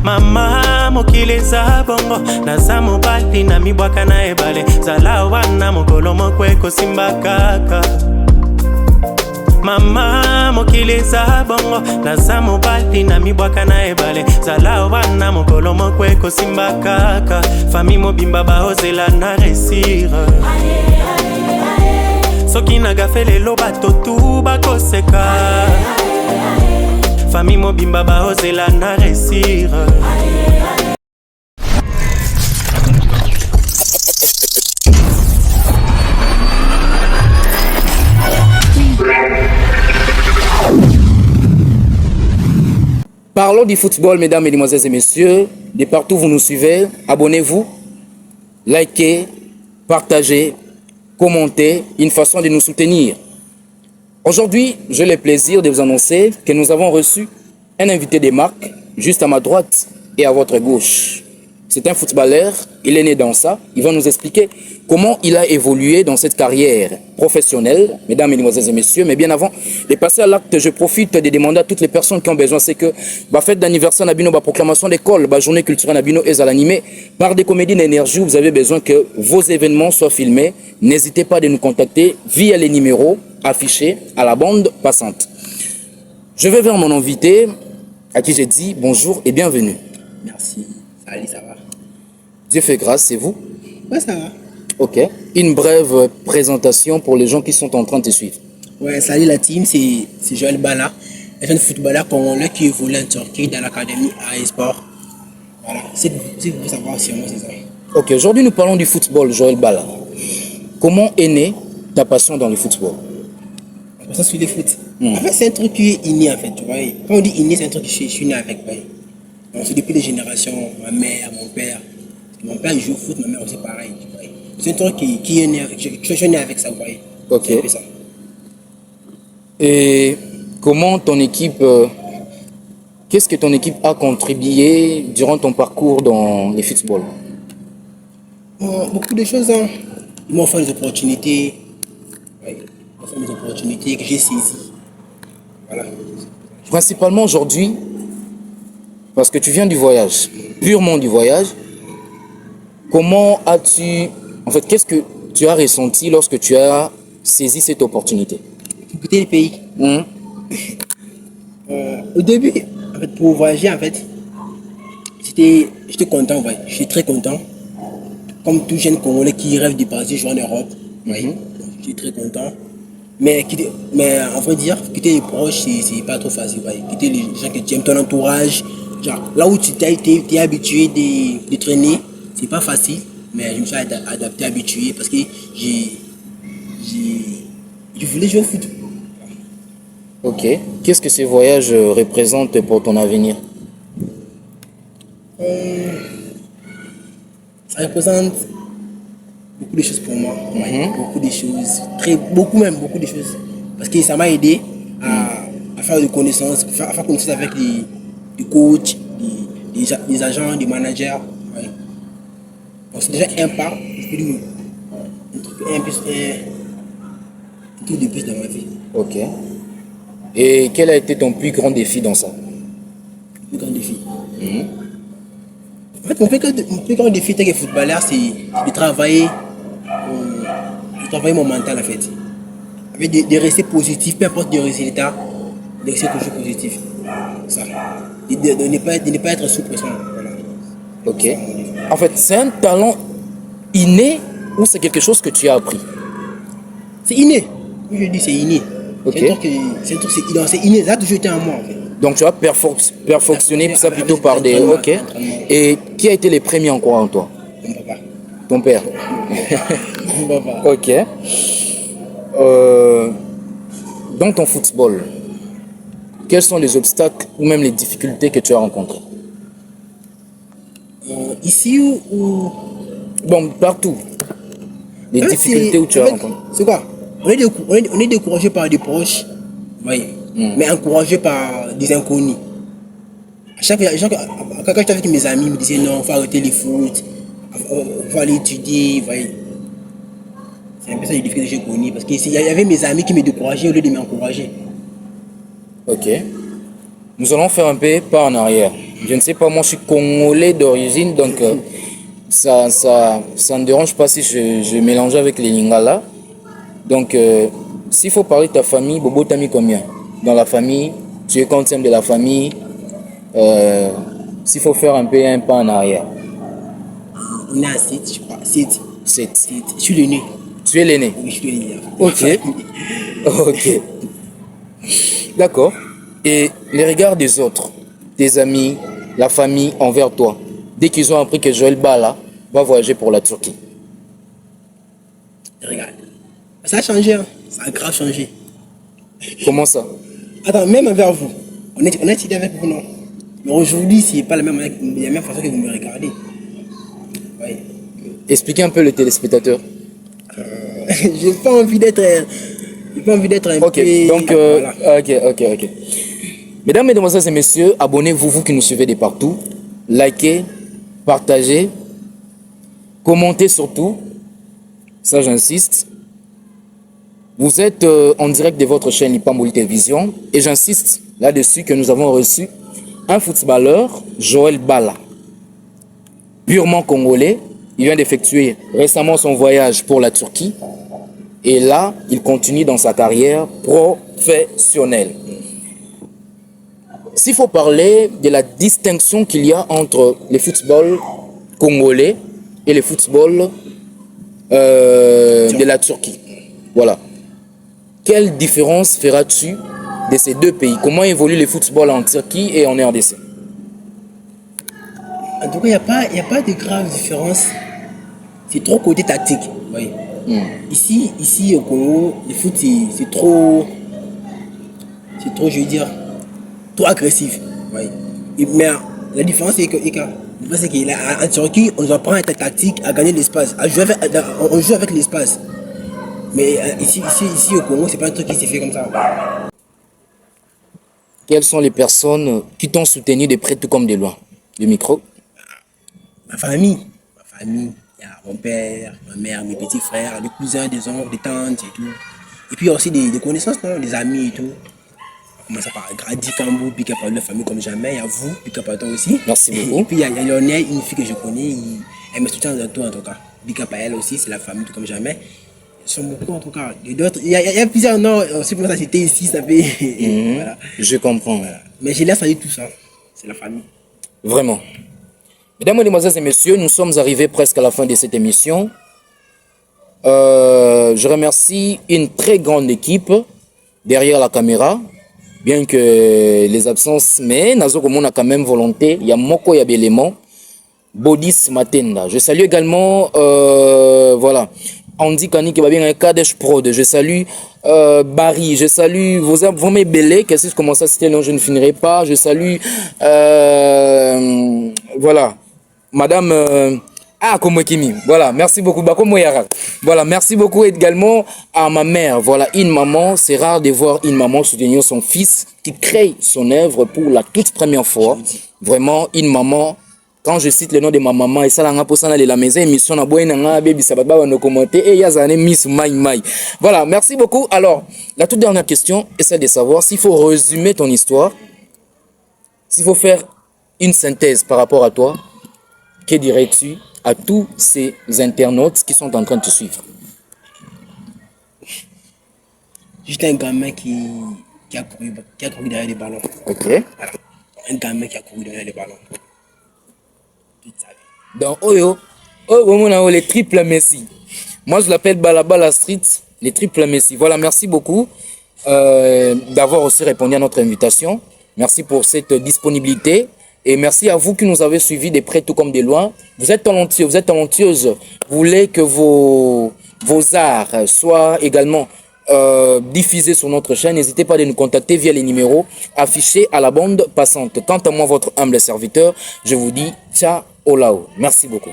Mama mokili za bongo naza mobali na mibwaka na ebale zala wana mokolo mokweko simba kaka. Mama mokili za bongo naza mobali na mibwaka na ebale zala wana mokolo mokweko simba kaka. Fami mobimba baozela na resire soki nagafe lelo bato tu bakoseka. Fami mobimba baozela na resire. Parlons du football, mesdames, mesdemoiselles et messieurs. De partout vous nous suivez, abonnez-vous, likez, partagez, commentez, une façon de nous soutenir. Aujourd'hui, j'ai le plaisir de vous annoncer que nous avons reçu un invité de marque juste à ma droite et à votre gauche. C'est un footballeur, il est né dans ça. Il va nous expliquer comment il a évolué dans cette carrière professionnelle, mesdames, mesdemoiselles et messieurs. Mais bien avant de passer à l'acte, je profite de demander à toutes les personnes qui ont besoin, c'est que la fête d'anniversaire Nabino, la proclamation d'école, la journée culturelle Nabino est à l'animé par des comédies d'énergie. Vous avez besoin que vos événements soient filmés. N'hésitez pas à nous contacter via les numéros affichés à la bande passante. Je vais vers mon invité à qui j'ai dit bonjour et bienvenue. Merci. Salut, ça va? Dieu fait grâce, c'est vous? Ouais, ça va. Ok. Une brève présentation pour les gens qui sont en train de te suivre. Ouais, salut la team, c'est Joël Bala, un jeune footballeur congolais qui évolue en Turquie dans l'académie A-Sport. Voilà, c'est vous savoir sur moi, c'est ça. Ok, aujourd'hui nous parlons du football, Joël Bala. Comment est née ta passion dans le football? La passion sur le foot. En fait, c'est un truc qui est inné en fait, tu vois. Quand on dit inné, c'est un truc que je suis né avec. Ouais. Donc, c'est depuis les générations, ma mère, mon père. Mon père il joue au foot, ma mère aussi pareil. Tu vois. C'est un truc qui est né avec. Je suis né avec ça, vous voyez. Ok. C'est ça. Et comment ton équipe, qu'est-ce que ton équipe a contribué durant ton parcours dans le football? Beaucoup de choses. Hein. Ils m'ont offert des opportunités. Ouais. Ils m'ont offert des opportunités que j'ai saisies. Voilà. Principalement aujourd'hui, parce que tu viens du voyage, purement du voyage, comment as-tu, en fait, qu'est-ce que tu as ressenti lorsque tu as saisi cette opportunité? Pour quitter le pays. Au début, en fait, pour voyager, en fait, j'étais content, ouais. Je suis très content. Comme tout jeune Congolais qui rêve de partir jouer en Europe. Ouais. Je suis très content. Mais en vrai dire, quitter les proches, c'est pas trop facile. Ouais. Quitter les gens que tu aimes, ton entourage. Genre, là où tu t'es habitué de traîner, c'est pas facile. Mais je me suis adapté, habitué parce que je voulais jouer au foot. Ok. Qu'est-ce que ces voyages représentent pour ton avenir? Ça représente beaucoup de choses pour moi. Ouais, beaucoup de choses. Beaucoup de choses. Parce que ça m'a aidé à faire des connaissances, à faire connaissance avec des coachs, des agents, des managers. Ouais. Donc c'est déjà un pas. Je peux dire un truc de plus dans ma vie. Ok. Et quel a été ton plus grand défi dans ça? Plus grand défi. En fait, mon plus grand défi en tant que footballeur, c'est de travailler mon mental en fait. Avec de rester positif, peu importe le résultat, de rester toujours positif. Ça. De ne pas être sous pression. Voilà. Ok. En fait, c'est un talent inné ou c'est quelque chose que tu as appris? C'est inné. Comme je dis, c'est inné. Ok. C'est inné. Ça a toujours été en moi en fait. Donc tu as perfectionné ça plutôt par des... Ok. Et qui a été les premiers en croire en toi? Mon papa. Ton père? Mon papa. Ok. Dans ton football, quels sont les obstacles ou même les difficultés que tu as rencontrées? Ici ou... Bon, partout. Les difficultés où tu as rencontré. C'est quoi? On est découragé par des proches, oui, mais encouragé par des inconnus. Quand j'étais avec mes amis, ils me disaient non, il faut arrêter les foot, il faut aller étudier. Voyez. C'est un peu ça les difficultés que j'ai connues. Parce qu'il y avait mes amis qui me décourageaient au lieu de m'encourager. Ok. Nous allons faire un peu pas en arrière. Je ne sais pas, moi je suis congolais d'origine, donc ça ne dérange pas si je mélange avec les lingala. Donc, s'il faut parler de ta famille, Bobo t'as mis combien? Dans la famille, tu es quantième de la famille. S'il faut faire un peu un pas en arrière. On est à 7, je crois. 7. 7. Je suis l'aîné. Tu es l'aîné? Oui, je suis l'aîné. Ok. Ok. D'accord. Et les regards des autres, tes amis, la famille envers toi, dès qu'ils ont appris que Joël Bala va voyager pour la Turquie. Regarde. Ça a changé, hein. Ça a grave changé. Comment ça? Attends, même envers vous. On est idée avec vous, non? Mais aujourd'hui, c'est pas la même façon que vous me regardez. Oui. Expliquez un peu le téléspectateur. J'ai pas envie d'être un Ok, peu... donc, Voilà. ok. Mesdames, Mesdemoiselles et Messieurs, abonnez-vous, vous qui nous suivez de partout. Likez, partagez, commentez surtout. Ça, j'insiste. Vous êtes en direct de votre chaîne Lipambouli Télévision et j'insiste là-dessus que nous avons reçu un footballeur, Joël Bala, purement congolais. Il vient d'effectuer récemment son voyage pour la Turquie et là, il continue dans sa carrière professionnelle. S'il faut parler de la distinction qu'il y a entre le football congolais et le football de la Turquie, voilà. Quelle différence feras-tu de ces deux pays? Comment évolue le football en Turquie et en RDC? En tout cas, il n'y a pas de grave différence. C'est trop côté tactique. Oui. Ici au Congo, le foot, c'est trop, je veux dire, trop agressif. Oui. Mais la différence, c'est que en Turquie, on apprend à être tactique, à gagner l'espace, on joue avec l'espace. Mais ici au Congo, c'est pas un truc qui s'est fait comme ça. Quelles sont les personnes qui t'ont soutenu de près tout comme de loin? Le micro. Ma famille, il y a mon père, ma mère, mes petits frères, les cousins, des oncles, des tantes et tout. Et puis aussi des connaissances, non? Des amis et tout. On commence par Grady Kambo, puis qu'il y a la famille comme jamais. Il y a vous, puis qu'il y a toi aussi. Merci beaucoup. Et puis il y a Lionel, une fille que je connais, elle me soutient dans tout en tout cas. Puis qu'il y a elle aussi, c'est la famille tout comme jamais. Ils sont beaucoup en tout cas. Et d'autres, il y a plusieurs noms, aussi pour ça c'était ici, ça fait. Voilà. Je comprends. Voilà. Mais je laisse aller tout ça. C'est la famille. Vraiment. Mesdames, Mesdemoiselles et Messieurs, nous sommes arrivés presque à la fin de cette émission. Je remercie une très grande équipe derrière la caméra, bien que les absences, mais Nazo Komona a quand même volonté. Il y a Moko Yabelément, Bodis Matenda. Je salue également, voilà, Andy Kani qui va bien un Kadesh Prod. Je salue Barry. Je salue vos mes belés. Qu'est-ce que je commence à citer? Non, je ne finirai pas. Je salue, voilà. Madame Komokimi, voilà, merci beaucoup. Voilà, merci beaucoup également à ma mère. Voilà, une maman, c'est rare de voir une maman soutenir son fils qui crée son œuvre pour la toute première fois. Vraiment, une maman. Quand je cite le nom de ma maman, et ça l'a pour ça la maison émission na boy na baby sababa no commenter et yazane Miss Mai. Voilà, merci beaucoup. Alors, la toute dernière question est celle de savoir s'il faut résumer ton histoire, s'il faut faire une synthèse par rapport à toi. Que dirais-tu à tous ces internautes qui sont en train de te suivre? J'étais un gamin qui a couru derrière les ballons. Ok. Voilà. Un gamin qui a couru derrière les ballons. Toute sa vie. Donc, on a les triples Messi. Moi, je l'appelle Balabala Street, les triples Messi. Voilà, merci beaucoup d'avoir aussi répondu à notre invitation. Merci pour cette disponibilité. Et merci à vous qui nous avez suivis de près tout comme de loin. Vous êtes talentueux, vous êtes talentueuse. Vous voulez que vos arts soient également diffusés sur notre chaîne. N'hésitez pas à nous contacter via les numéros affichés à la bande passante. Quant à moi, votre humble serviteur, je vous dis ciao, olao. Merci beaucoup.